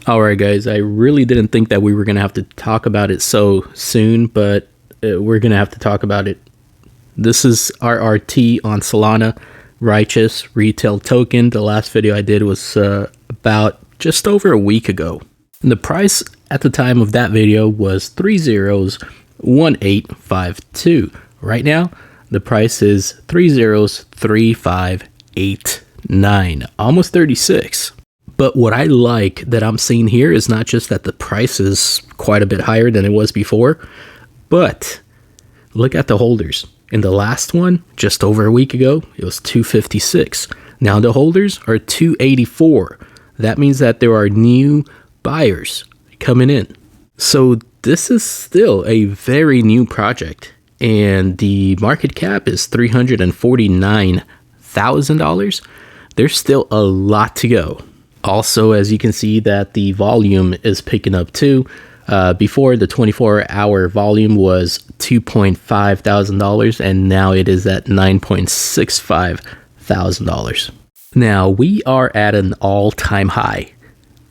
Alright guys, I really didn't think that we were going to have to talk about it so soon, but we're going to have to talk about it. This is RRT on Solana, Righteous Retail Token. The last video I did was about just over a week ago. And the price at the time of that video was 301852. Right now, the price is 303589, almost 36. But what I like that I'm seeing here is not just that the price is quite a bit higher than it was before, but look at the holders. In the last one, just over a week ago, it was 256. Now the holders are 284. That means that there are new buyers coming in. So this is still a very new project, and the market cap is $349,000. There's still a lot to go. Also, as you can see that the volume is picking up too. Before, the 24-hour volume was $2.5 thousand, and now it is at $9.65 thousand. Now, we are at an all-time high.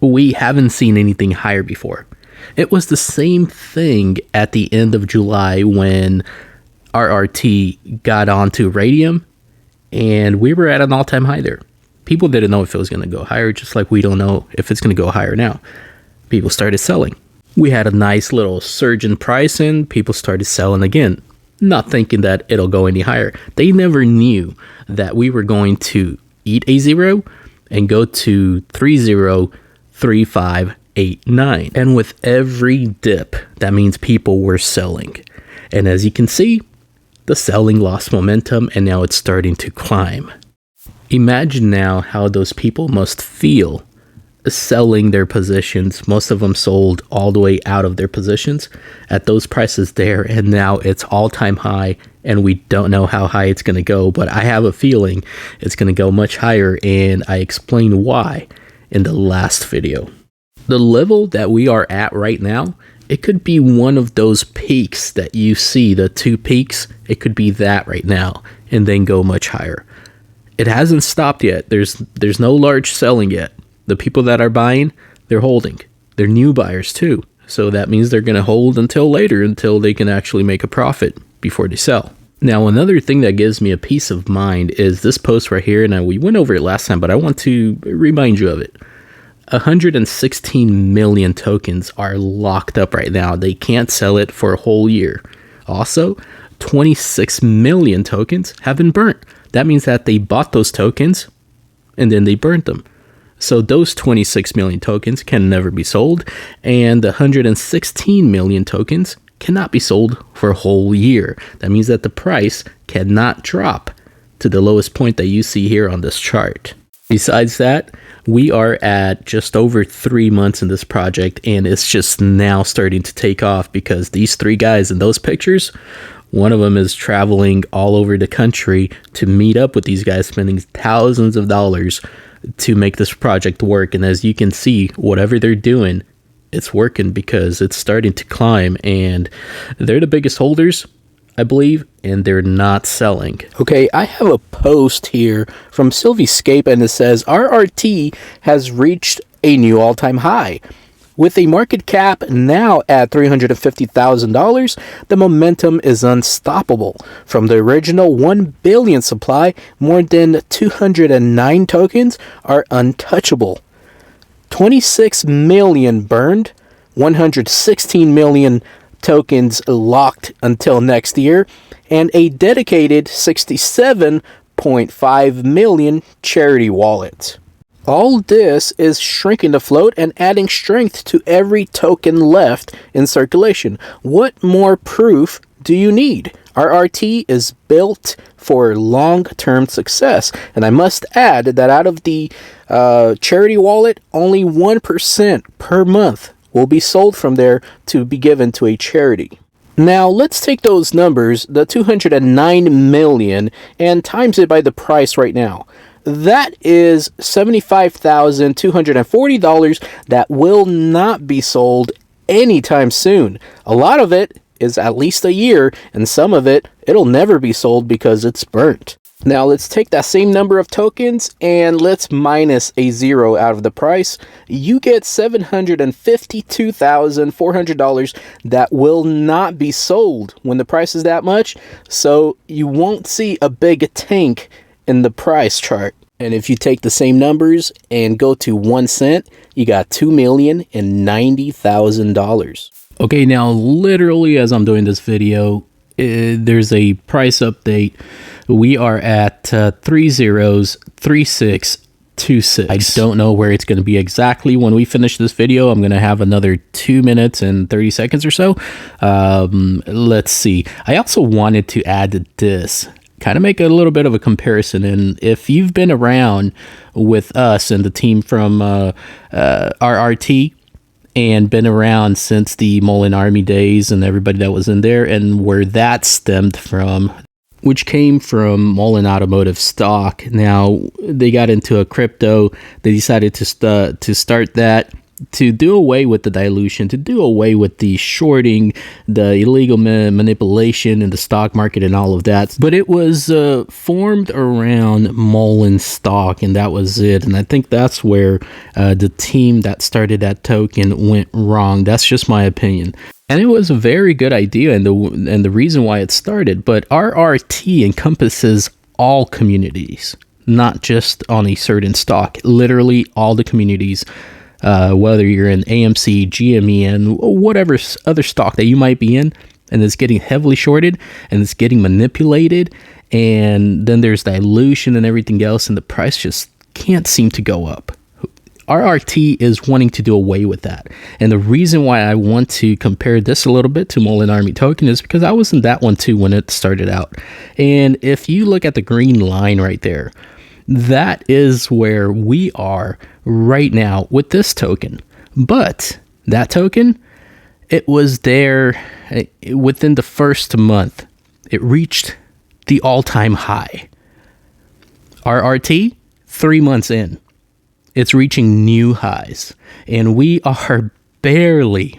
We haven't seen anything higher before. It was the same thing at the end of July when RRT got onto Radium, and we were at an all-time high there. People didn't know if it was going to go higher, just like we don't know if it's going to go higher now. People started selling. We had a nice little surge in price and people started selling again, not thinking that it'll go any higher. They never knew that we were going to eat a zero and go to 303589. And with every dip, that means people were selling. And as you can see, the selling lost momentum and now it's starting to climb. Imagine now how those people must feel selling their positions. Most of them sold all the way out of their positions at those prices there, and now it's all-time high, and we don't know how high it's going to go, but I have a feeling it's going to go much higher, and I explained why in the last video. The level that we are at right now, it could be one of those peaks that you see, the two peaks. It could be that right now, and then go much higher. It hasn't stopped yet. There's no large selling yet. The people that are buying, they're holding. They're new buyers too. So that means they're going to hold until later, until they can actually make a profit before they sell. Now, another thing that gives me a peace of mind is this post right here. Now, we went over it last time, but I want to remind you of it. 116 million tokens are locked up right now. They can't sell it for a whole year. Also, 26 million tokens have been burnt. That means that they bought those tokens and then they burnt them. So those 26 million tokens can never be sold, and the 116 million tokens cannot be sold for a whole year. That means that the price cannot drop to the lowest point that you see here on this chart. Besides that, we are at just over 3 months in this project, and it's just now starting to take off because these three guys in those pictures, one of them is traveling all over the country to meet up with these guys, spending thousands of dollars to make this project work. And as you can see, whatever they're doing, it's working because it's starting to climb, and they're the biggest holders, I believe, and they're not selling. Okay, I have a post here from Sylvie, and it says RRT has reached a new all-time high. With a market cap now at $350,000, the momentum is unstoppable. From the original 1 billion supply, more than 209 tokens are untouchable. 26 million burned, 116 million tokens locked until next year, and a dedicated 67.5 million charity wallet. All this is shrinking the float and adding strength to every token left in circulation. What more proof do you need? RRT is built for long-term success. And I must add that out of the charity wallet, only 1% per month will be sold from there to be given to a charity. Now, let's take those numbers, the 209 million, and times it by the price right now. That is $75,240 that will not be sold anytime soon. A lot of it is at least a year, and some of it, it'll never be sold because it's burnt. Now let's take that same number of tokens and let's minus a 0 out of the price. You get $752,400 that will not be sold when the price is that much. So you won't see a big tank in the price chart. And if you take the same numbers and go to 1 cent, you got $2,090,000. Okay, now literally as I'm doing this video, there's a price update. We are at 303626. I don't know where it's going to be exactly when we finish this video. I'm going to have another 2 minutes and 30 seconds or so. Let's see. I also wanted to add this, kind of make a little bit of a comparison. And if you've been around with us and the team from RRT and been around since the Mullen Army days and everybody that was in there, and where that stemmed from, which came from Mullen Automotive stock. Now they got into a crypto. They decided to start that, to do away with the dilution, to do away with the shorting, the illegal manipulation in the stock market and all of that. But it was formed around Mullen stock, and that was it. And I think that's where the team that started that token went wrong. That's just my opinion. And it was a very good idea, and the reason why it started. But RRT encompasses all communities, not just on a certain stock. Literally all the communities, whether you're in AMC, GME, and whatever other stock that you might be in, and it's getting heavily shorted, and it's getting manipulated, and then there's dilution and everything else, and the price just can't seem to go up. RRT is wanting to do away with that. And the reason why I want to compare this a little bit to Mullen Army token is because I was in that one too when it started out. And if you look at the green line right there, that is where we are right now with this token. But that token, it was there within the first month. It reached the all-time high. RRT, 3 months in, it's reaching new highs, and we are barely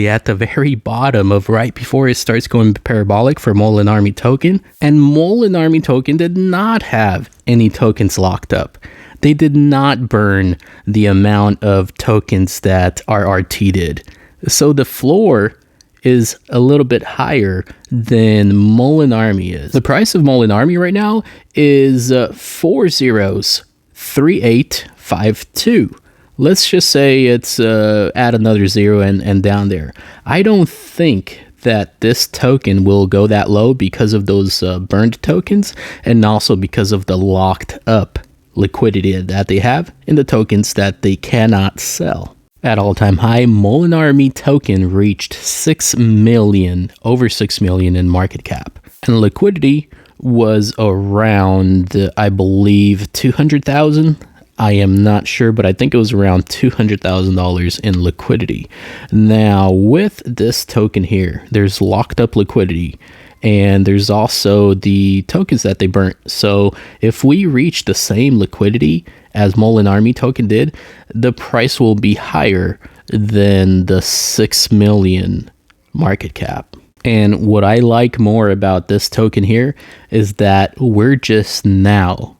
at the very bottom of right before it starts going parabolic for Mullen Army token. And Mullen Army token did not have any tokens locked up. They did not burn the amount of tokens that RRT did. So the floor is a little bit higher than Mullen Army is. The price of Mullen Army right now is 403852. Let's just say it's add another 0 and down there. I don't think that this token will go that low because of those burned tokens, and also because of the locked up liquidity that they have in the tokens that they cannot sell. At all-time high, Mullen Army token reached 6 million, over 6 million in market cap, and liquidity was around, I believe, 200,000. I am not sure, but I think it was around $200,000 in liquidity. Now, with this token here, there's locked up liquidity, and there's also the tokens that they burnt. So if we reach the same liquidity as Mullen Army token did, the price will be higher than the 6 million market cap. And what I like more about this token here is that we're just now,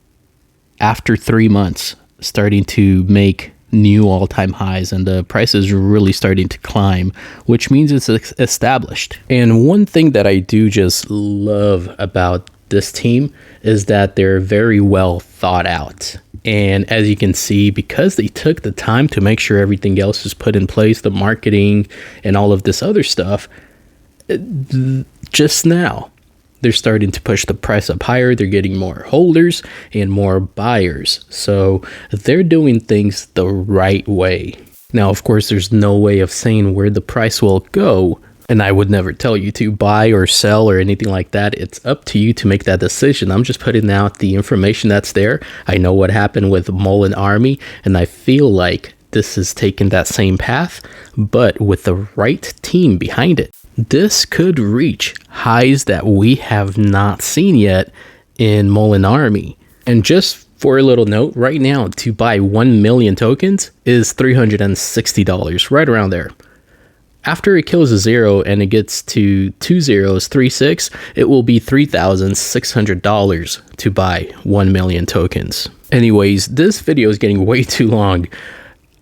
after 3 months, starting to make new all-time highs, and the price is really starting to climb, which means it's established. And one thing that I do just love about this team is that they're very well thought out. And as you can see, because they took the time to make sure everything else is put in place, the marketing and all of this other stuff, just now they're starting to push the price up higher. They're getting more holders and more buyers. So they're doing things the right way. Now, of course, there's no way of saying where the price will go, and I would never tell you to buy or sell or anything like that. It's up to you to make that decision. I'm just putting out the information that's there. I know what happened with Mullen Army, and I feel like this is taking that same path, but with the right team behind it. This could reach highs that we have not seen yet in Mullen Army. And just for a little note, right now to buy 1 million tokens is $360, right around there. After it kills a 0 and it gets to 2 zeros, 36, it will be $3,600 to buy 1 million tokens. Anyways, this video is getting way too long.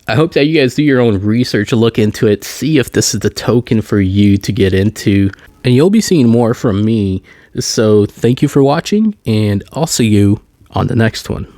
I hope that you guys do your own research, look into it, see if this is the token for you to get into, and you'll be seeing more from me. So thank you for watching, and I'll see you on the next one.